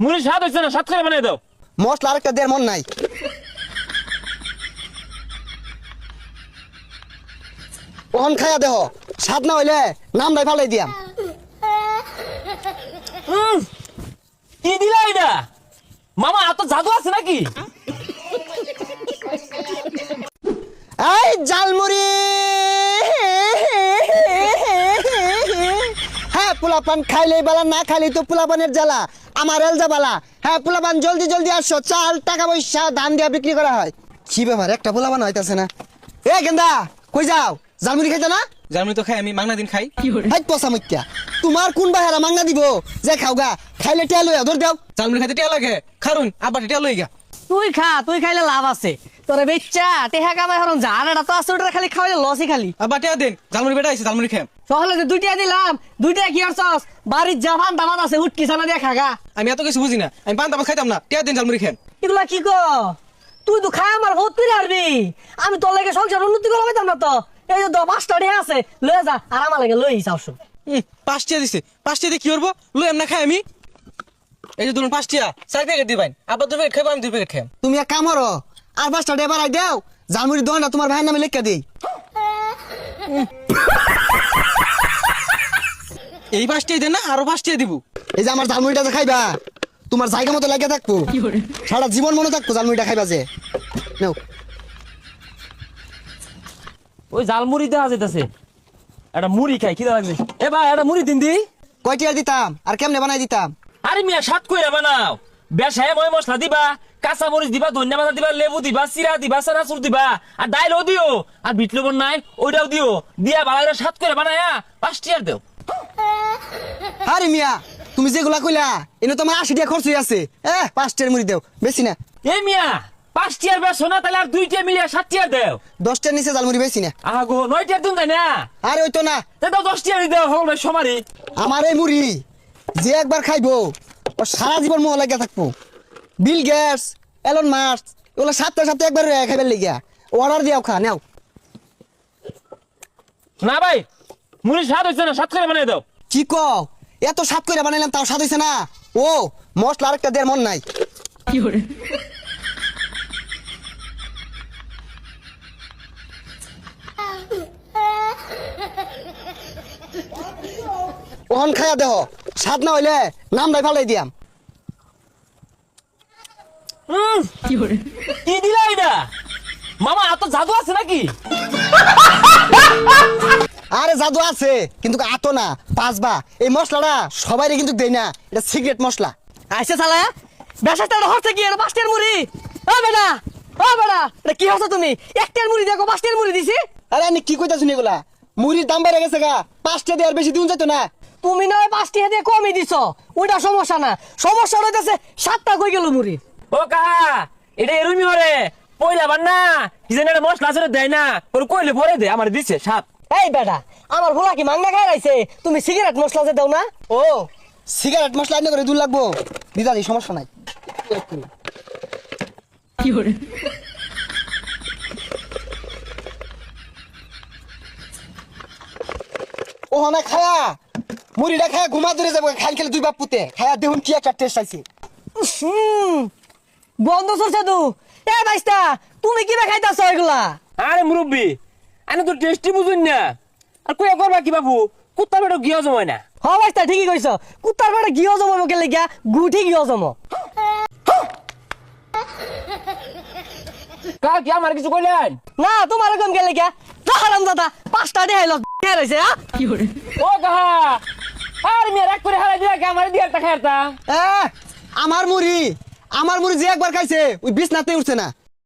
মুড়ি স্বাদ হইছে না, স্বাদ করে বানাই দাও। মশলা আরেকটা দেড় মন নাই। ওহন খাইয়া দেহ, স্বাদ না হইলে নাম নাই ফালাই দিয়াম। কি দিলা এটা? মামা এত জাদু আছে নাকি? এই জালমুড়ি, হ্যাঁ পোলাপান খাইলেই বালা, না খাইলেই তো পোলাপানের জ্বালা। আমার এলজা বালা। হ্যাঁ পোলাপান জলদি জলদি আসো, চাল টাকা পয়সা ধান দিয়া বিক্রি করা হয়। কি ব্যাপার, একটা পোলাপান হইতাছে না। এ গেন্দা কই যাও? জালমুড়ি খাইতে না? জার্মানি তো খাই, আমি মাংনা দিন খাই। হাই পচা মুত্যা, তোমার কোন বাহারা মাংনা দিব যে খাওগা? খাইলে টেয়া লইয়া ধর দাও। জার্মানি খাইতে টিয়া লাগে, খারুন আবার টিয়া লই গা। তুই খা, তুই খাইলে লাভ আছে। তোরে বেচ্চা টেহা কামাই হরন জানাটা তো আছে, ওটা খালি খাওয়াইলে লসই খালি। আবার টিয়া দেন, জার্মানি বেটা আইছে, জার্মানি খাম। সকালে যে দুইটা দিলাম, দুইটা কি আর সস বাড়ির জাপান দামাত আছে, উটকি সানা দিয়ে খাগা। আমি এত কিছু বুঝি না, আমি পান্তা ভাত খাইতাম না, টিয়া দেন জার্মানি খাম। এগুলা কি কো? তুই তো খাই আমার বহুত করে হারবি। আমি তোর লাগে সংসার উন্নতি করা পাইতাম না তো। এই যে 5টা টিয়া আছে, লয়ে যা আর আমার লাগে লই যাও। 5 টিয়া দিছে, 5 টিয়া দিয়ে কি করবো? লই এমনা খাই আমি। এই যে ধরুন 5 টিয়া 4 প্যাকেট দিবেন, আবার 2 প্যাকেট খাইবো, আমি 2 প্যাকেট খাম। তুমি এক কাম করো, আর 5টা টিয়া বাড়াই দাও, জালমুড়ির দোকানটা তোমার ভাইয়ের নামে লিখে দেই। এই 5 টিয়া দেন না, আরো 5 টিয়া দিব। এই যে আমার জালমুড়িটা যে খাইবা, তোমার জায়গা মতো লাগিয়ে থাকবো, সারা জীবন মনে থাকবো জালমুড়িটা খাইবা যে। নাও। ওই জাল মুড়ি দেওয়া যেতেছে, একটা মুড়ি খাই, খিদা লাগছে। এ ভাই একটা মুড়ি দিন দি। কয় টিয়া দিতাম আর কেমনে বানাই দিতাম? আরে মিয়া স্বাদ কইরা বানাও। বেশায় ময় মশলা দিবা, কাঁচা মরিচ দিবা, ধনিয়া পাতা দিবা, লেবু দিবা, সিরা দিবা, চানাচুর দিবা, আর ডাইলও দিও, আর বিট লবণ নাই ওইটাও দিও, দিয়া ভালো করে স্বাদ করে বানায়া 5 টিয়ার দেও। আরে মিয়া, তুমি যেগুলা কইলা এনে তোমার 80 টাকা খরচ হয়ে আছে। 5 টিয়ার মুড়ি দেও, বেশি না। এ মিয়া 5 টিয়ার বেশো না, তাহলে আর 2 টিয়া মিলিয়ে 7 টিয়ার দেও। 10 টিয়ার নিচে জালমুড়ি বেশি না। আগো 9 টিয়ার দিন তাই না? আরে ওই তো না, তে দাও 10 টিয়ার দেও, হল ভাই সমারি। আমার এই মুড়ি যে একবার খাইবো ও সারা জীবন মোহ লাগিয়া থাকবো। বিল গেটস, এলন মাস্ক এগুলো সপ্তাহে সপ্তাহে একবার খাইবার লিগিয়া অর্ডার দিয়াও খা নাও। না ভাই মুড়ি স্বাদ হইছে না, স্বাদ করে বানাই দাও। কি কও? এত স্বাদ করে বানাইলাম তাও স্বাদ হইছে না? ও মশলা আরেকটা দেড় মন নাই। ওহন খাইয়া দেহ, স্বাদ না হইলে নাম নাই ফালাই দিয়াম। কি দিলা এটা? মামা এত জাদু আছে নাকি? আরে জাদু আছে কিন্তু আতো না, পাঁচবা। এই মশলাটা সবাই কিন্তু দেই না, এটা সিক্রেট মশলা। আইসে শালা, বেশাটা হচ্ছে কি? এটা 5 টিয়ার মুড়ি। ও বেটা, ও বেটা, এটা কি হচ্ছে তুমি? 1 টিয়ার মুড়ি দেখো 5 টিয়ার মুড়ি দিছি। আরে আমি কি কইতাছি এগুলা? মুড়ির দাম বেড়ে গেছে গা, 5টা দিয়ে আর বেশি দিন যেত না। তুমি নয় 5 টিয়া দিয়ে কমই দিছো, ওইটা সমস্যা না। সমস্যা হইতেছে 7টা কই গেল মুড়ি। ও কাহা এটা এরুমি হরে পয়লা বান্না কি জানি একটা মশলা আছে দেয় না, ওর কইলে ভরে দে, আমার দিচ্ছে সাত। এই বেটা, আমার ভোলা কি মাংনা খাই রাইছে? তুমি সিগারেট মশলা যে দাও না? ও সিগারেট মশলা এনে করে দূর লাগবো, দিদাদি সমস্যা নাই। ও না খায়া মুড়িটা খায়া ঘুমা ধরে যাবো, খাই খেলে 2 বাপ পুতে খায়া দেখুন কি একটা টেস্ট আইছে। বন্ধ করছে তু। এ ভাইস্তা, তুমি কি খাইতাছ এগুলা? আরে মুরব্বি আমি তো টেস্টি বুঝুন না, আর কইয়া করবা কি বাবু? কুত্তা বেটো গিয়া জমায় না। হ ভাইস্তা ঠিকই কইছ, কুত্তার বেটা গিয়ে জমাবো কে লাগিয়া? গুঠি গিয়ে জমো। কা কি আমার কিছু কইলেন না তোমার এরকম কে লাগিয়া? হারাম দাদা 5টা দেখাইল কে রইছে? ও কাহা? আর মেয়ে রাগ করে হারাই দিয়া আমার দিয়ে একটা খাইতা। আমার মুড়ি যে একবার খাইছে ওই বিছনাতে উঠছে না।